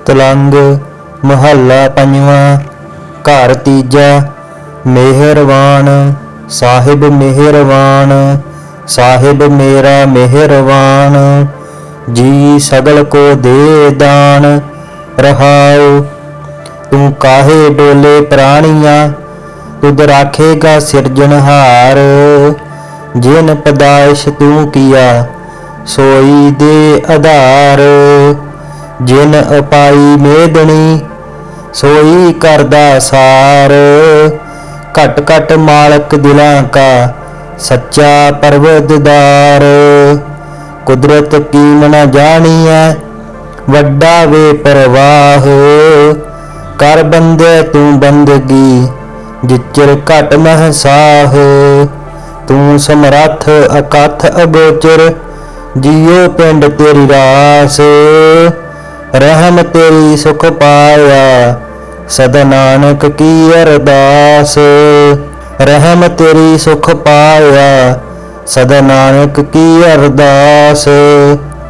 ਤਲੰਗ ਮਹੱਲਾ ਪੰਜਵਾਂ। ਘਰ ਤੀਜਾ। ਮਿਹਰਬਾਨ ਸਾਹਿਬ ਮਿਹਰਬਾਨ, ਸਾਹਿਬ ਮੇਰਾ ਮਿਹਰਬਾਨ। ਜੀ ਸਗਲ ਕੋ ਦੇ ਦਾਨ ਰਹਾਉ। ਤੂੰ ਕਾਹੇ ਡੋਲੇ ਪ੍ਰਾਣੀਆਂ, ਤੁਧ ਰਾਖੇਗਾ ਸਿਰਜਣਹਾਰ। ਜਿਨ ਪਦਾਇਸ਼ ਤੂੰ ਕੀਆ, ਸੋਈ ਦੇ ਆਧਾਰ। ਜਿਨ ਉਪਾਈ ਮੇਦਣੀ, सोई करदा सार। घट घट मालक दिलां का, सच्चा परवतदार। कुदरत कीम न जानिया, वड्डा वे परवाह। कर बंदे तू बंदगी, जिचर घट महसाह। तू समरथ अकथ अगोचर, जियो पिंड तेरी रास। रहम तेरी सुख पाया, सदा नानक की अरदास। रहम तेरी सुख पाया, सदा नानक की अरदास।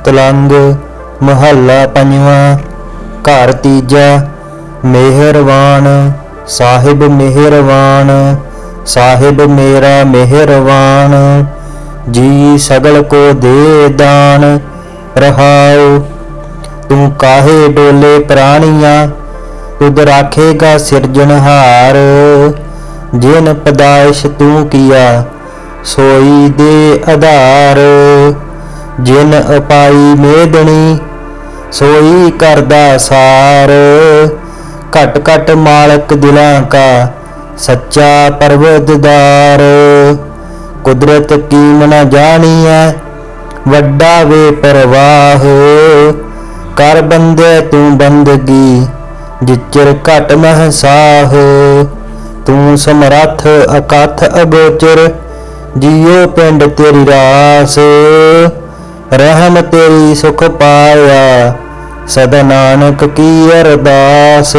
तलंग महला पंजवां। घर तीजा। मेहरबान साहिब मेहरबान, साहिब मेरा मेहरबान। जी सगल को दे दान रहाओ। तू काहे डोले प्राणियां, तुध राखेगा सिरजनहार। जिन पदाइश तू किया, सोई दे आधार। जिन उपाई मेदनी, सोई करदा सार। घट घट मालक दिलां का, सच्चा परवतदार। कुदरत कीम न जानिया, वड्डा वे परवाह। कर बंदे तू बंदगी, जिचर घट महसाह। तू समरथ अकथ अगोचर, जियो पिंड तेरी रास। रहम तेरी सुख पाया, सदा नानक की अरदास।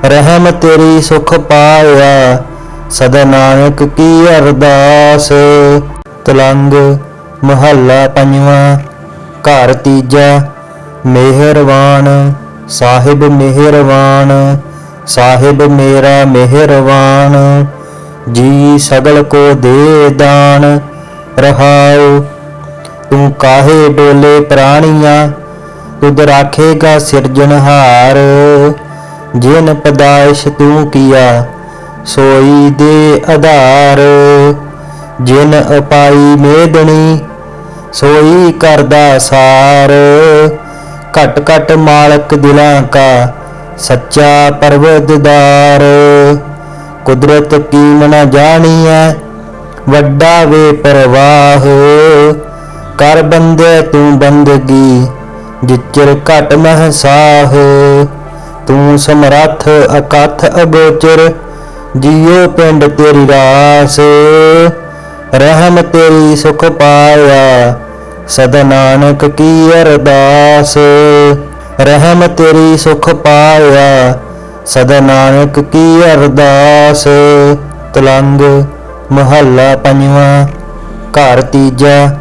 रहम तेरी सुख पाया, सदा नानक की अरदास। तलंग महला पंजवां। घर तीजा। मेहरबान साहिब मेहरबान, साहिब मेरा मेहरबान। जी सगल को दे दान रहाओ। तू काहे डोले प्राणियां, तुध राखेगा सिरजनहार। जिन पदाइश तू किया, सोई दे आधार। जिन उपाई मेदनी, सोई करदा सार। घट घट मालक दिलां का, सच्चा परवतदार। कुदरत कीम न जानिया, वड्डा वे परवाह। कर बंदे तू बंदगी, जिचर घट महसाह। तू समरथ अकथ अगोचर, जियो पिंड तेरी रास। रहम तेरी सुख पाया, सदा नानक की अरदास। रहम तेरी सुख पाया, सदा नानक की अरदास। तलंग महला पंजवां। घर तीजा।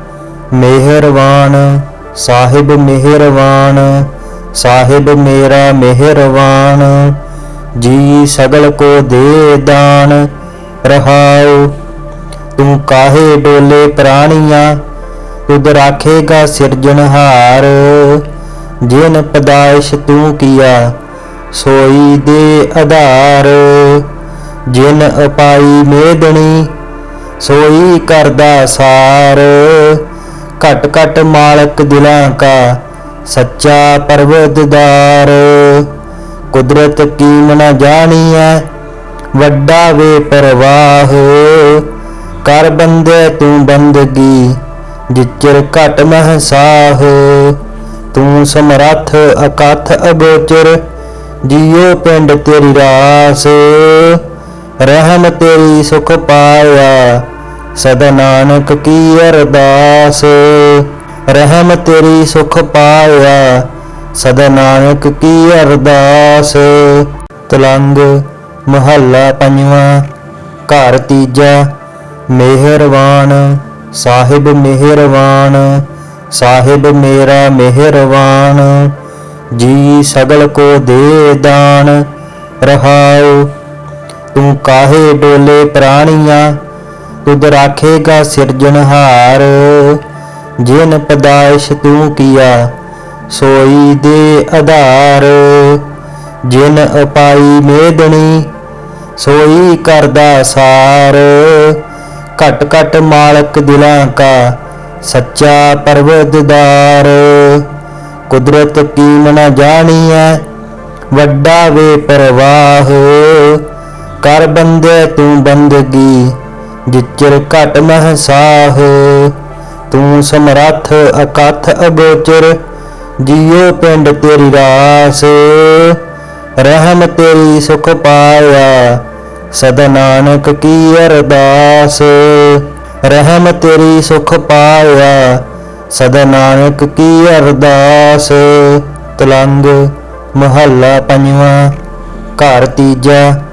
मेहरबान साहिब मेहरबान, साहिब मेरा मेहरबान। जी सगल को दे दान रहाओ। तू काहे डोले प्राणियां, तुध राखेगा सिरजनहार। जिन पदाइश तू किया, सोई दे आधार। जिन उपाई मेदनी, सोई करदा सार। घट घट मालक दिलां का, सच्चा परवतदार। कुदरत कीम न जानिया, वड्डा वे परवाह। कर बंदे तू बंदगी, जिचर घट महसाह। तू समरथ अकथ अगोचर, जियो पिंड तेरी रास। रहम तेरी सुख पाया, सदा नानक की अरदास। रहम तेरी सुख पाया, सदा नानक की अरदास। तलंग महला पंजवां। घर तीजा। मेहरबान साहिब मेहरबान, साहिब मेरा मेहरबान। जी सगल को दे दान। रहाओ तू काहे डोले प्राणियां, तुध राखेगा सिरजनहार। जिन पैदाइश तू किया सोई दे आधार। जिन अपाई मेदनी सोई करदा सार। घट घट मालक दिलां का सच्चा परवरदिगार। कुदरत कीम न जानिए वड्डा वे परवाह। कर बंदे तू बंदगी जिचर घट महसाह। तू समरथ अकथ अगोचर जियो पिंड तेरी रास। रहम तेरी सुख पाया सदा नानक की अरदास। रहम तेरी सुख पाया सदा नानक की अरदास। तलंग महला पंजवां। घर तीजा।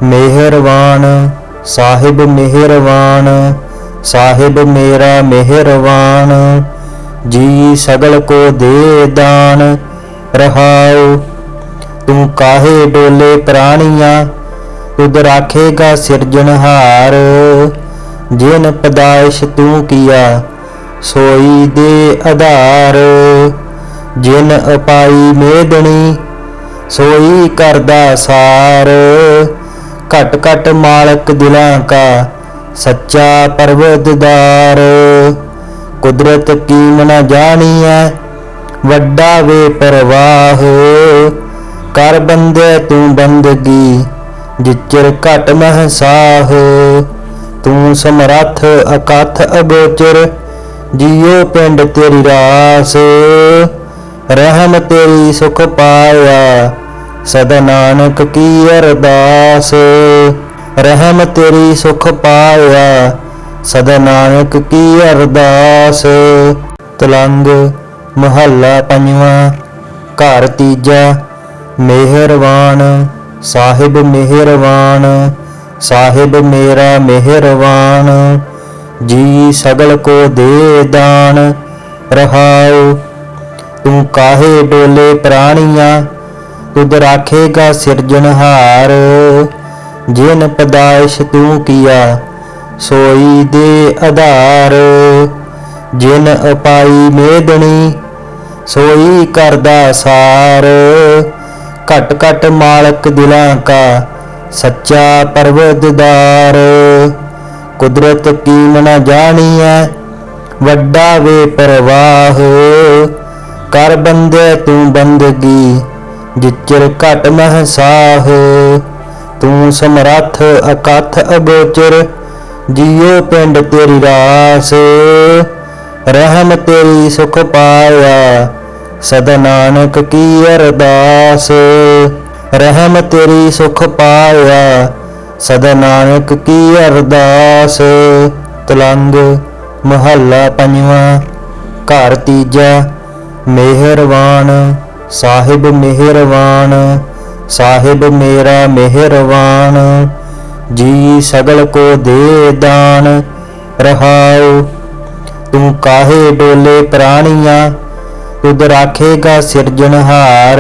मेहरवान साहिब मेहरवान, साहिब मेरा मेहरवान। जी सगल को दे दान। रहाओ तू काहे डोले प्राणियां, तुध राखेगा सिरजनहार। जिन पैदाइश तू किया सोई दे आधार। जिन अपाई मेदनी सोई करदा सार। घट घट मालक दिलां का सच्चा परवरदिगार। कुदरत कीम न जानिए वड्डा वे परवाह। कर बंदे तू बंदगी जिचर घट महसाह। तू समरथ अकथ अगोचर जियो पिंड तेरी रास। रहम तेरी सुख पाया सदा नानक की अरदास। रहम तेरी सुख पाया सदा नानक की अरदास। तलंग महला पंजवां। घर तीजा। मेहरवान साहिब मेहरवान, साहिब मेरा मेहरवान। जी सगल को दे दान। रहाओ तू काहे डोले प्राणियां, तुध राखेगा सिरजनहार। जिन पैदाइश तू किया सोई दे आधार। जिन अपाई मेदनी सोई करदा सार। घट घट मालक दिलां का सच्चा परवरदिगार। कुदरत कीम न जानिए वड्डा वे परवाह। कर बंदे तू बंदगी जिचर घट महसाह। तू समरथ अकथ अगोचर जियो पिंड तेरी रास। रहम तेरी सुख पाया सदा नानक की अरदास। रहम तेरी सुख पाया सदा नानक की अरदास। तलंग महला पंजवां। घर तीजा। मेहरवान साहिब मेहरवान, साहिब मेरा मेहरवान। जी सगल को दे दान। रहाओ तू काहे डोले प्राणियां, तुध राखेगा सिरजनहार।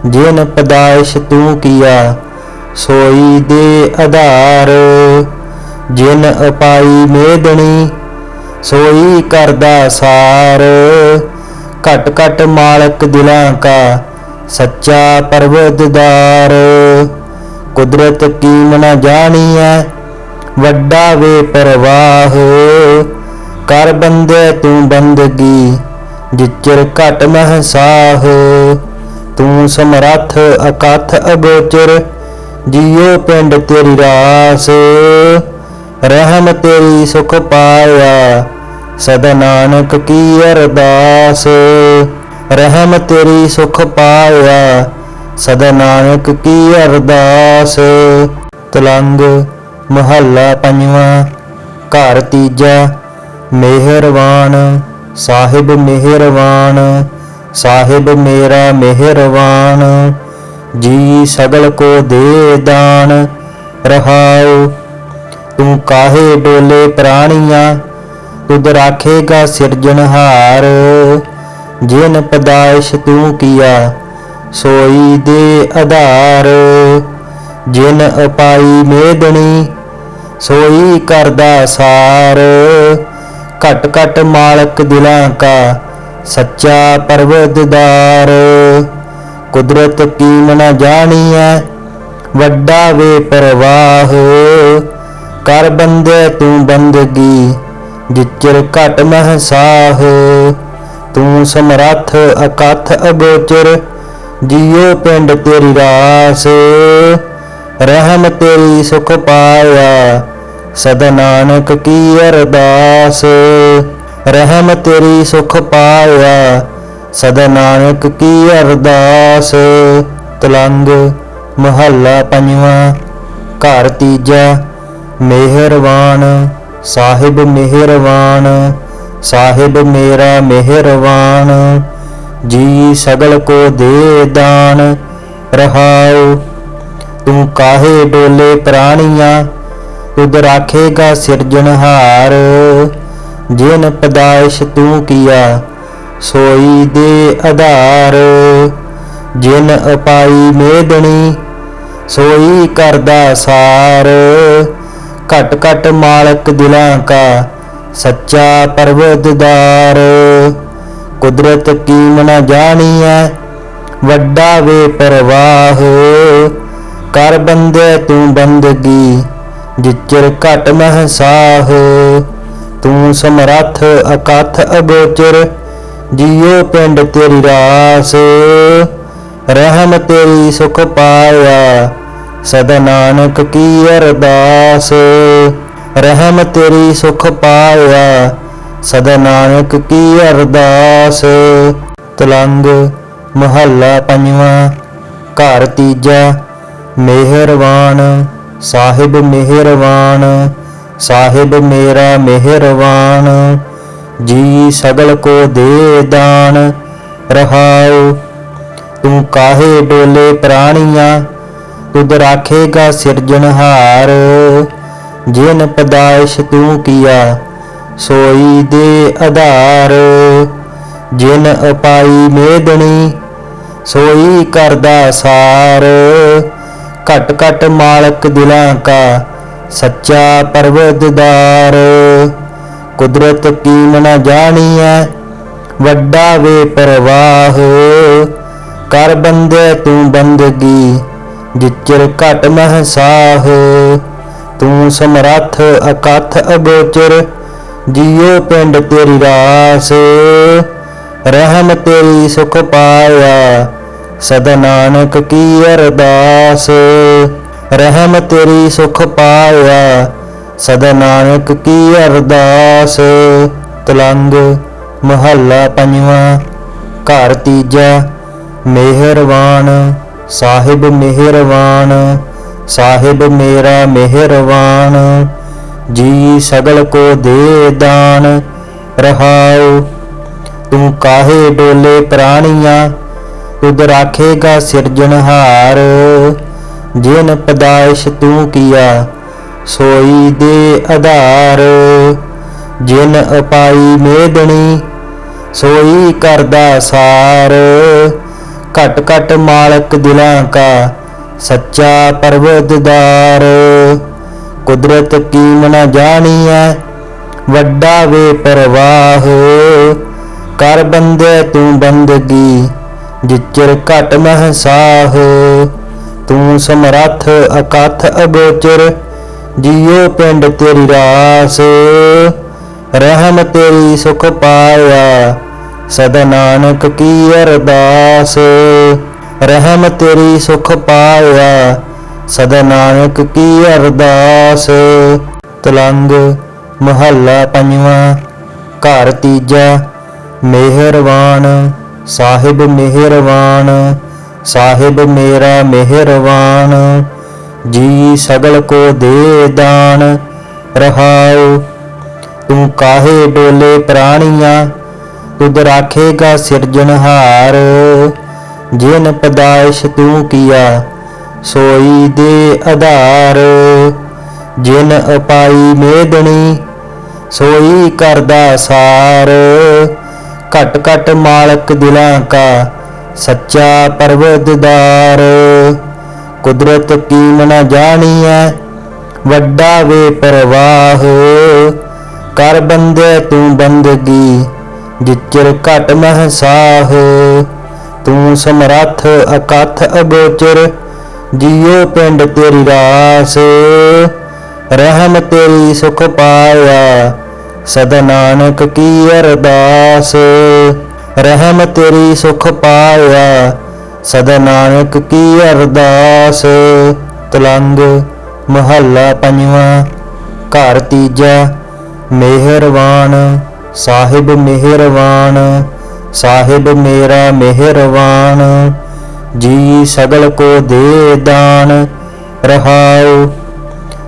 जिन पैदाइश तू किया सोई दे आधार। जिन अपाई मेदनी सोई करदा सार। घट घट मालक दिलां का सच्चा परवरदिगार। कुदरत कीम न जानिए वड्डा वे परवाह। कर बंदे तू बंदगी जिचर घट महसाह। तू समरथ अकथ अगोचर जियो पिंड तेरी रास। रहम तेरी सुख पाया सदा नानक की अरदास। रहम तेरी सुख पाया सदा नानक की अरदास। तलंग महला पंजवां। घर तीजा। मेहरवान साहिब मेहरवान, साहिब मेरा मेहरवान। जी सगल को दे दान। रहाओ तू काहे डोले प्राणियां, तुध राखेगा सिरजनहार। जिन पदाइश तू किया सोई दे आधार। जिन अपाई मेदनी सोई करदा सार। घट घट मालक दिलां का सच्चा परवतदार। कुदरत कीम न जानिया वड्डा वे परवाह। कर बंदे तू बंदगी जिचर घट महसाह। तू समरथ अकथ अगोचर जियो पिंड तेरी रास। रहम तेरी सुख पाया सदा नानक की अरदास। रहम तेरी सुख पाया सदा नानक की अरदास। तलंग महला पंजवां। घर तीजा। मेहरवान साहिब मेहरवान साहिब मेरा मेहरवान। जी सगल को दे दान रहाओ। तू काहे डोले प्राणियां तुद राखेगा सिरजनहार। जिन पदाइश तू किया सोई दे आधार। जिन अपाई मेदनी सोई करदा सार। घट घट मालक दिलां का सच्चा परवतदार। कुदरत कीम न जानिया वड्डा वे परवाह। कर बंदे तू बंदगी जिचर घट महसाह। तू समरथ अकथ अगोचर जियो पिंड तेरी रास। रहम तेरी सुख पाया सदा नानक की अरदास। रहम तेरी सुख पाया सदा नानक की अरदास। तलंग महला पंजवां। घर तीजा। मेहरवान साहिब मेहरवान साहिब मेरा मेहरवान। जी सगल को दे दान रहाओ। तू काहे डोले प्राणियां तुद राखेगा सिरजनहार। जिन पदाइश तू किया सोई दे आधार। जिन अपाई मेदनी सोई करदा सार। घट घट मालक दिलां का सच्चा परवतदार। कुदरत कीम न जानिया वड्डा वे परवाह। कर बंदे तू बंदगी जिचर घट महसाह। तू समरथ अकथ अगोचर जियो पिंड तेरी रास। रहम तेरी सुख पाया सदा नानक की अरदास। रहम तेरी सुख पाया सदा नानक की अरदास। तलंग महला पंजवां। घर तीजा। मेहरवान साहिब मेहरवान साहिब मेरा मेहरवान। जी सगल को दे दान रहाओ। तू काहे डोले प्राणियां तुद राखेगा सिरजनहार। जिन पदाइश तू किया सोई दे आधार। जिन अपाई मेदनी सोई करदा सार। घट घट मालक दिलां का सच्चा परवतदार। कुदरत कीम न जानिया वड्डा वे परवाह। कर बंदे तू बंदगी जिचर घट महसाह। तू समरथ अकथ अगोचर जियो पिंड तेरी रास। रहम तेरी सुख पाया सदा नानक की अरदास। रहम तेरी सुख पाया सदा नानक की अरदास। तलंग महला पंजवां। घर तीजा। मेहरवान साहिब मेहरवान साहिब मेरा मेहरवान। जी सगल को दे दान रहाओ। तू काहे डोले प्राणियां तुद राखेगा सिरजनहार। जिन पदाइश तू किया सोई दे आधार। जिन अपाई मेदनी सोई करदा सार। घट घट मालक दिलां का सच्चा परवरदिगार। कुदरत कीम न जानिए वड्डा वे परवाह, कर बंदे तू बंदगी जिचर घट महसाह। तू समरथ अकथ अगोचर जियो पिंड तेरी रास, रहम तेरी सुख पाया सदा नानक की अरदास। रहम तेरी सुख पाया सदा नानक की अरदास। तलंग महला पंजवा। घर तीजा। मेहरवान साहिब मेहरवान, साहिब मेरा मेहरवान, जी सगल को दे दान। रहाओ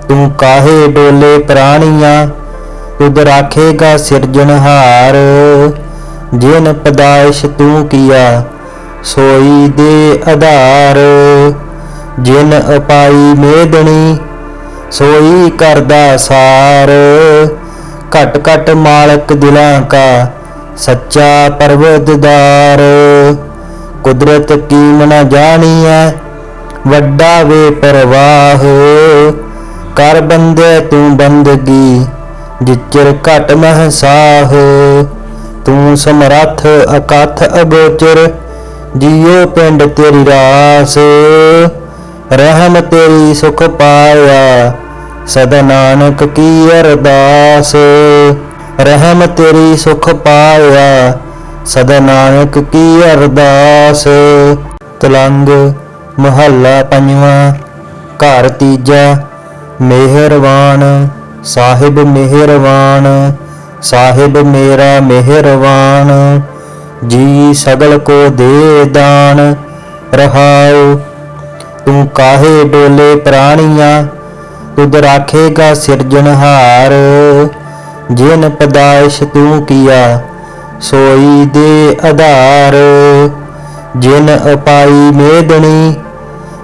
तू काहे डोले प्राणियां, तुद राखेगा सिरजनहार। जिन पैदाइश तू किया सोई दे आधार, जिन अपाई मेदनी सोई करदा सार। घट घट मालक दिलां का सच्चा परवरदिगार। कुदरत कीम न जानिए वड्डा वे परवाह, कर बंदे तू बंदगी जिचर घट महसाह। तू समरथ अकथ अगोचर जियो पिंड तेरी रास, रहम तेरी सुख पाया सदा नानक की अरदास। रहम तेरी सुख पाया सदा नानक की अरदास। तलंग महला पंजवा। घर तीजा। मेहरवान साहिब मेहरवान, साहिब मेरा मेहरवान, जी सगल को दे दान। रहाओ तू काहे डोले प्राणियां, तुद राखेगा सिरजनहार। जिन पैदाइश तू किया सोई दे आधार, जिन अपाई मेदनी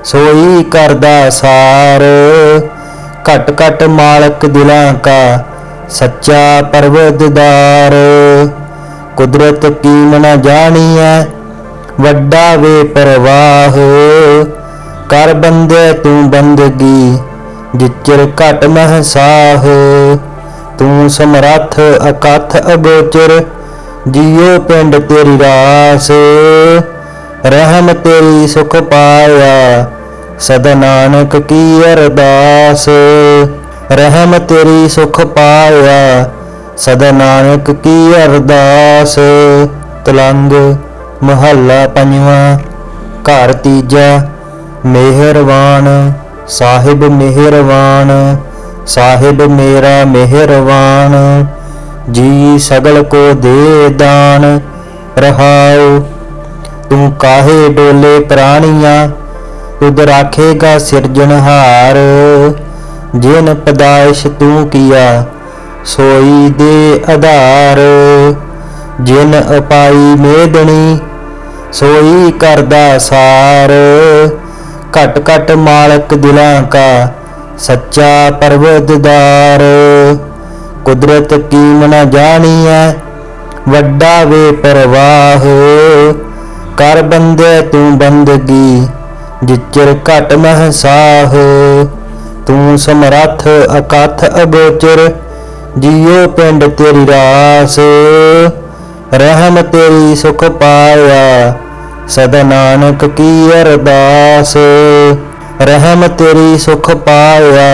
सोई करदा सार। घट घट मालक दिलां का सच्चा परवरदिगार। कुदरत कीम न जानिए वड्डा वे परवाह, कर बंदे तू बंदगी जिचर घट महसाह। तू समरथ अकथ अगोचर जियो पिंड तेरी रास, रहम तेरी सुख पाया सदा नानक की अरदास। रहम तेरी सुख पाया सदा नानक की अरदास। तलंग महला पंजवा। घर तीजा। मेहरवान साहिब मेहरवान, साहिब मेरा मेहरवान, जी सगल को दे दान। रहाओ तू काहे डोले प्राणियां, तुद राखेगा सिरजनहार। जिन पैदाइश तू किया सोई दे आधार, जिन अपाई मेदनी सोई करदा सार। घट घट मालक दिलां का सच्चा परवरदिगार। कुदरत कीम न जानिए वड्डा वे परवाह, कर बंदे तू बंदगी जिचर घट महसाह। तू समरथ अकथ अगोचर जियो पिंड तेरी रास, रहम तेरी सुख पाया सदा नानक की अरदास। रहम तेरी सुख पाया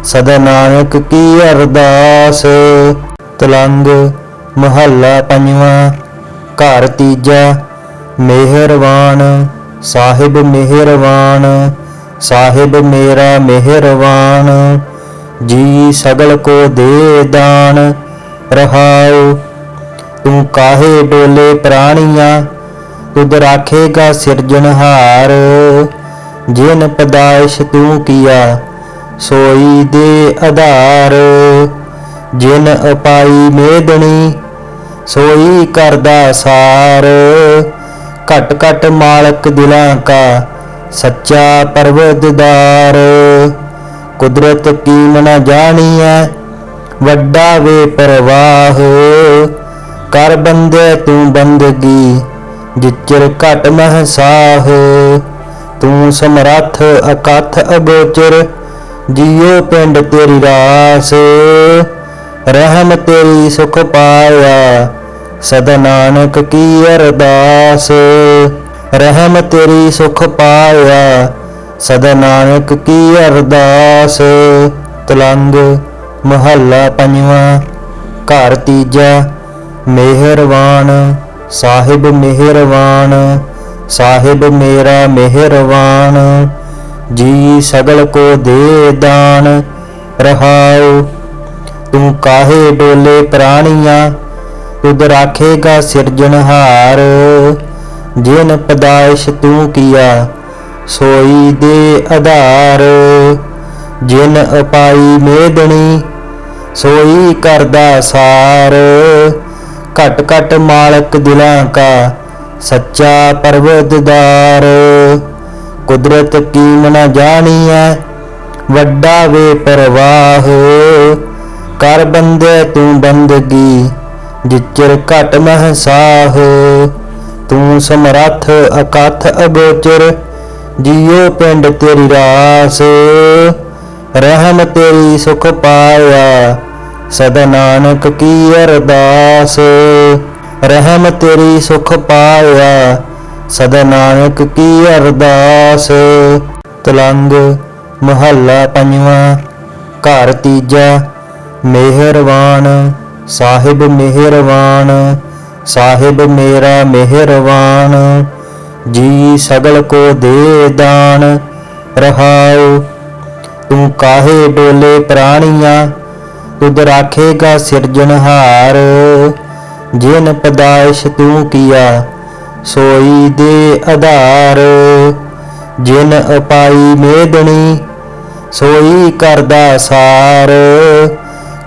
सदा नानक की अरदास। तलंग महला पंजवा। घर तीजा। मेहरवान साहिब मेहरवान, साहिब मेरा मेहरवान, जी सगल को दे दान। रहाओ तू काहे डोले प्राणियां, तुद राखेगा सिरजनहार। जिन पैदाइश तू किया सोई दे आधार, जिन अपाई मेदनी सोई करदा सार। घट घट मालक दिलां का सच्चा परवरदिगार। कुदरत कीम न जानिए वड्डा वे परवाह, कर बंदे तू बंदगी जिचर घट मह साह। तू समरथ अकथ अगोचर जियो पिंड तेरी रास। रहम तेरी सुख पाया सदा नानक की अरदास। रहम तेरी सुख पाया सदा नानक की अरदास। तलंग महला पंजवा। घर तीजा। मेहरवान साहिब मेहरवान साहिब मेरा मेहरवान। जी सगल को दे दान रहाओ। तू काहे डोले प्राणियां तुद राखेगा सिरजनहार। जिन पदाइश तू किया सोई दे आधार। जिन अपाई मेदनी सोई करदा सार। घट घट मालक दिलां का सच्चा परवरदिगार। कुदरत कीम न जानिए वड्डा वे परवाह। कर बंदे तू बंदगी जिचर घट मह साह। तू समरथ अकथ अगोचर जियो पिंड तेरी रास। रहम तेरी सुख पाया सदा नानक की अरदास। रहम तेरी सुख पाया सदा नानक की अरदास। तलंग महला पंजवा। घर तीजा। मेहरवान साहिब मेहरवान साहिब मेरा मेहरवान। जी सगल को दे दान रहाओ। तू काहे डोले प्राणियां तुद राखेगा सिरजनहार। जिन पदाइश तू किया सोई दे आधार। जिन अपाई मेदनी सोई करदा सार।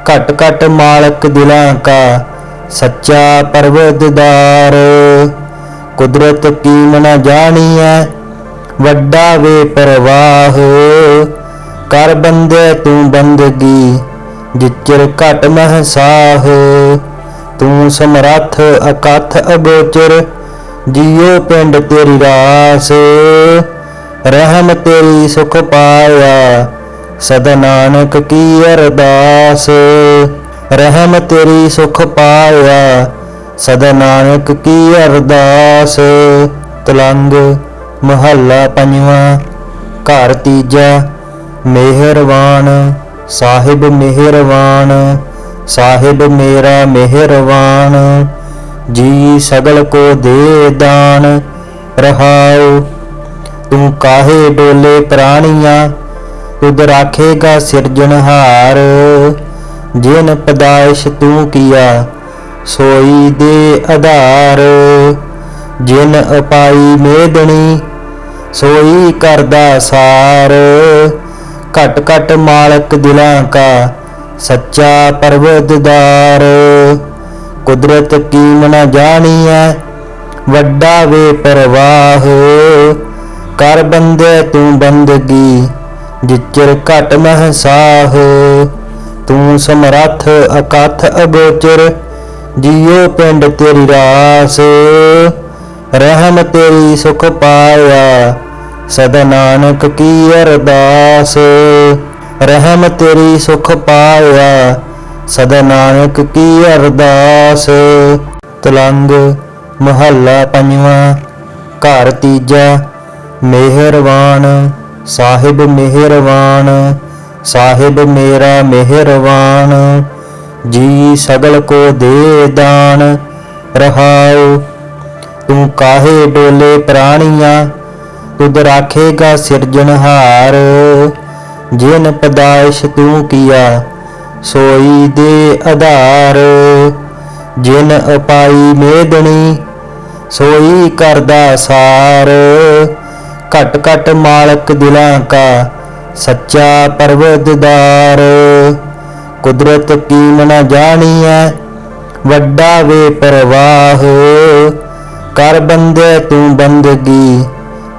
घट घट मालक दिलां का सच्चा परवरदिगार। कुदरत कीम न जानिए वड्डा वे परवाह। कर बंदे तू बंदगी जिचर घट मह साह। तू समरथ अकथ अगोचर जियो पिंड तेरी रास। रहम तेरी सुख पाया सदा नानक की अरदास। रहम तेरी सुख पाया सदा नानक की अरदास। तलंग महला पंजवा। घर तीजा। मेहरवान साहिब मेहरवान साहिब मेरा मेहरवान। जी सगल को दे दान रहाओ। तू काहे डोले प्राणियां तुद राखेगा सिरजनहार। जिन पदाइश तू किया सोई दे आधार। जिन अपाई मेदनी सोई करदा सार। घट घट मालक दिलां का सच्चा परवरदिगार। कुदरत कीम न जानिए वड्डा वे परवाह। कर बंदे तू बंदगी जिचर घट मह साह। तू समरथ अकथ अगोचर जियो पिंड तेरी रास। रहम तेरी सुख पाया सदा नानक की अरदास। रहम तेरी सुख पाया सदा नानक की अरदास। तलंग महला पंजवा। घर तीजा। मेहरवान साहिब मेहरवान साहिब मेरा मेहरवान। जी सगल को दे दान रहाओ। तू काहे डोले प्राणियां तुद राखेगा सिरजनहार। जिन पदाइश तू किया सोई दे आधार। जिन अपाई मेदनी सोई करदा सार। घट घट मालक दिलां का सच्चा परवरदिगार। कुदरत कीम न जानिए वड्डा वे परवाह। कर बंदे तू बंदगी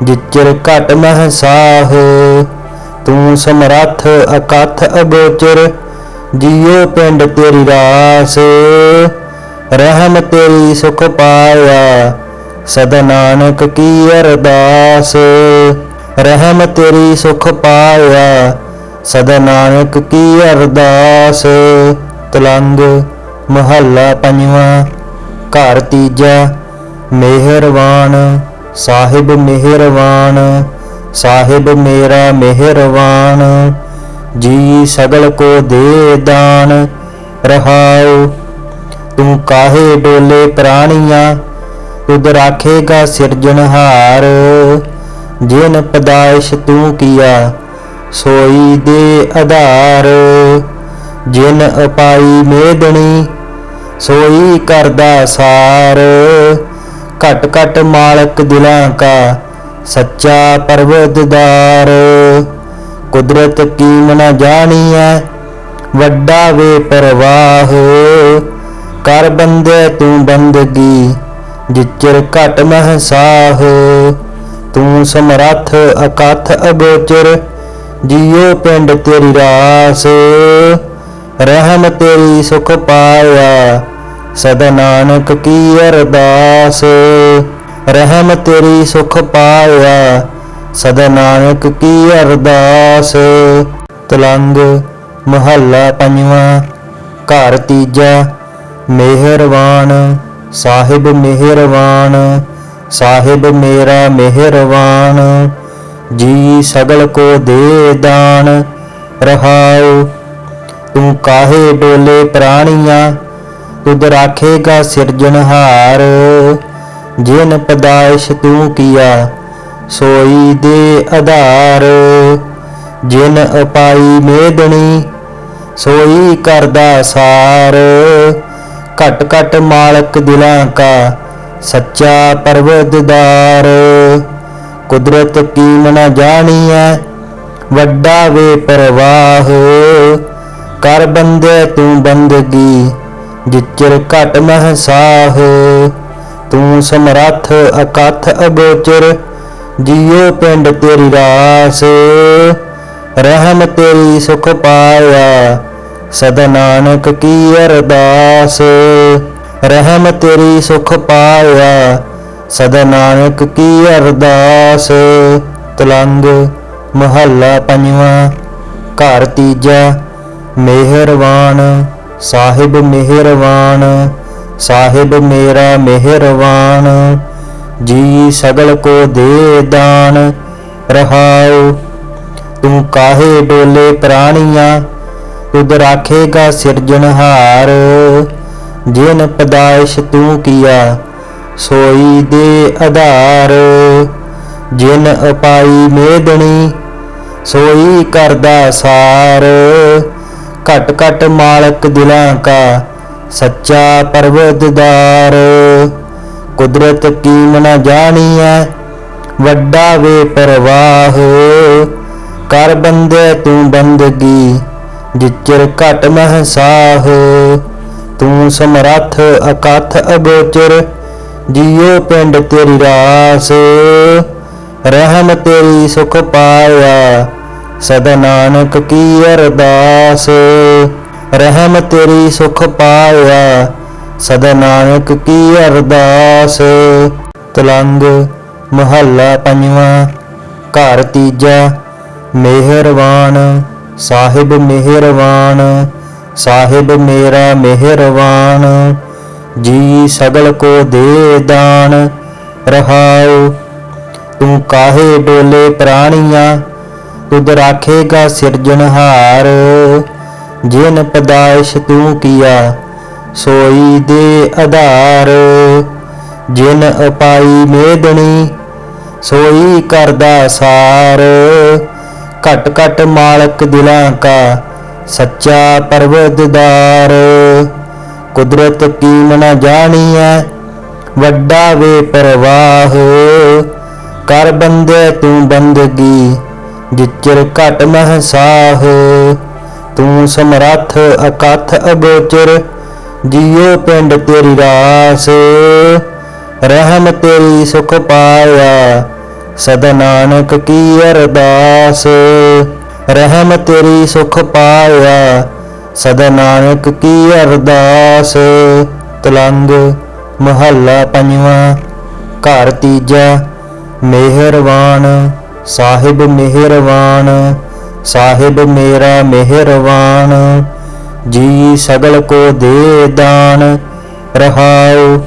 जिचर घट मह साह। तू समरथ अकथ अगोचर जियो पिंड तेरी रास। रहम तेरी सुख पाया सदा नानक की अरदास। रहम तेरी सुख पाया सदा नानक की अरदास। तलंग महला पंजवां। घर तीजा। मेहरबान साहिब मेहरबान, साहिब मेरा मेहरबान, जी सगल को दे दान। रहाओ तू काहे डोले प्राणियां, तुद राखेगा सिरजनहार। जिन पैदाइश तू किया सोई दे आधार। जिन अपाई मेदनी सोई करदा सार। घट घट मालक दिलां का सच्चा परवरदिगार। कुदरत कीम न जानिए वड्डा वे परवाह। कर बंदे तू बंदगी जिचर घट महसाह। तू समरथ अकथ अगोचर जियो पिंड तेरी रास। रहम तेरी सुख पाया सदा नानक की अरदास। रहम तेरी सुख पाया सदा नानक की अरदास। तलंग महला पंजवां। घर तीजा। मेहरबान साहिब मेहरबान, साहिब मेरा मेहरबान, जी सगल को दे दान। रहाओ तू काहे डोले प्राणियां, तुद राखेगा सिरजनहार। जिन पैदाइश तू किया सोई दे आधार। जिन अपाई मेदनी सोई करदा सार। घट घट मालक दिलां का सच्चा परवरदिगार। कुदरत कीम न जानिए वड्डा वे परवाह। कर बंदे तू बंदगी जिचर घट महसाह। तू समरथ अकथ अगोचर जियो पिंड तेरी रास। रहम तेरी सुख पाया सदा नानक की अरदास। रहम तेरी सुख पाया सदा नानक की अरदास। तलंग महला पंजवां। घर तीजा। मेहरबान साहिब मेहरबान, साहिब मेरा मेहरबान, जी सगल को दे दान। रहाओ तू काहे डोले प्राणियां, तुद राखेगा सिरजनहार। जिन पैदाइश तू किया सोई दे आधार। जिन अपाई मेदनी सोई करदा सार। घट घट मालक दिलां का सच्चा परवरदिगार। कुदरत कीम न जानिए वड्डा वे परवाह। कर बंदे तू बंदगी जिचर घट महसाह। तू समरथ अकथ अगोचर जियो पिंड तेरी रास। रहम तेरी सुख पाया सदा नानक की अरदास। रहम तेरी सुख पाया सदा नानक की अरदास। तलंग महला पंजवां। घर तीजा। मेहरबान साहिब मेहरबान, साहिब मेरा मेहरबान, जी सगल को दे दान। रहाओ तू काहे डोले प्राणियां, तुद राखेगा सिरजनहार। जिन पैदाइश तू किया सोई दे आधार। जिन अपाई मेदनी सोई करदा सार। घट घट मालक दिलां का सच्चा परवरदिगार। कुदरत कीम न जानिए वड्डा वे परवाह। कर बंदे तू बंदगी जिचर घट महसाह। तू समरथ अकथ अगोचर जियो पिंड तेरी रास। रहम तेरी सुख पाया सदा नानक की अरदास। रहम तेरी सुख पाया सदा नानक की अरदास। ਤਲੰਗ ਮਹੱਲਾ ਪੰਜਵਾਂ। ਘਰ ਤੀਜਾ। ਮਿਹਰਵਾਨ ਸਾਹਿਬ ਮਿਹਰਵਾਨ, ਸਾਹਿਬ ਮੇਰਾ ਮਿਹਰਵਾਨ, ਜੀ ਸਗਲ ਕੋ ਦੇ ਦਾਨ। ਰਹਾਉ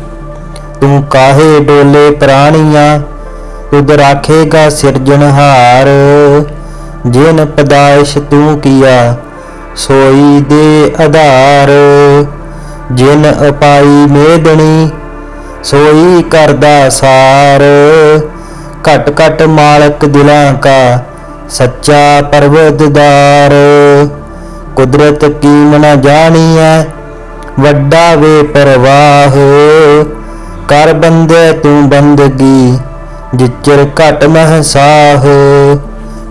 ਤੂੰ ਕਾਹੇ ਡੋਲੇ ਪ੍ਰਾਣੀਆਂ, ਤੁਧ ਰਾਖੇਗਾ ਸਿਰਜਣਹਾਰ। ਜਿਨ ਪਦਾਇਸ਼ ਤੂੰ ਕੀਆ ਸੋਈ ਦੇ ਆਧਾਰ। ਜਿਨ ਅਪਾਈ ਮੇਦਣੀ सोई करदा सार। घट घट मालक दिलां का सच्चा परवतदार। कुदरत कीम न जानिए वड्डा वे परवाह। कर बंदे तू बंदगी जिचर घट महसाह।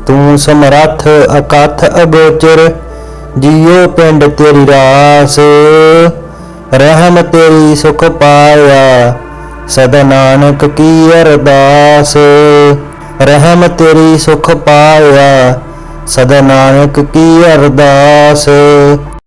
तू समरथ अकथ अगोचर जियो पिंड तेरी रास। रहम तेरी सुख पाया सदा नानक की अरदास। रहम तेरी सुख पाया सदा नानक की अरदास।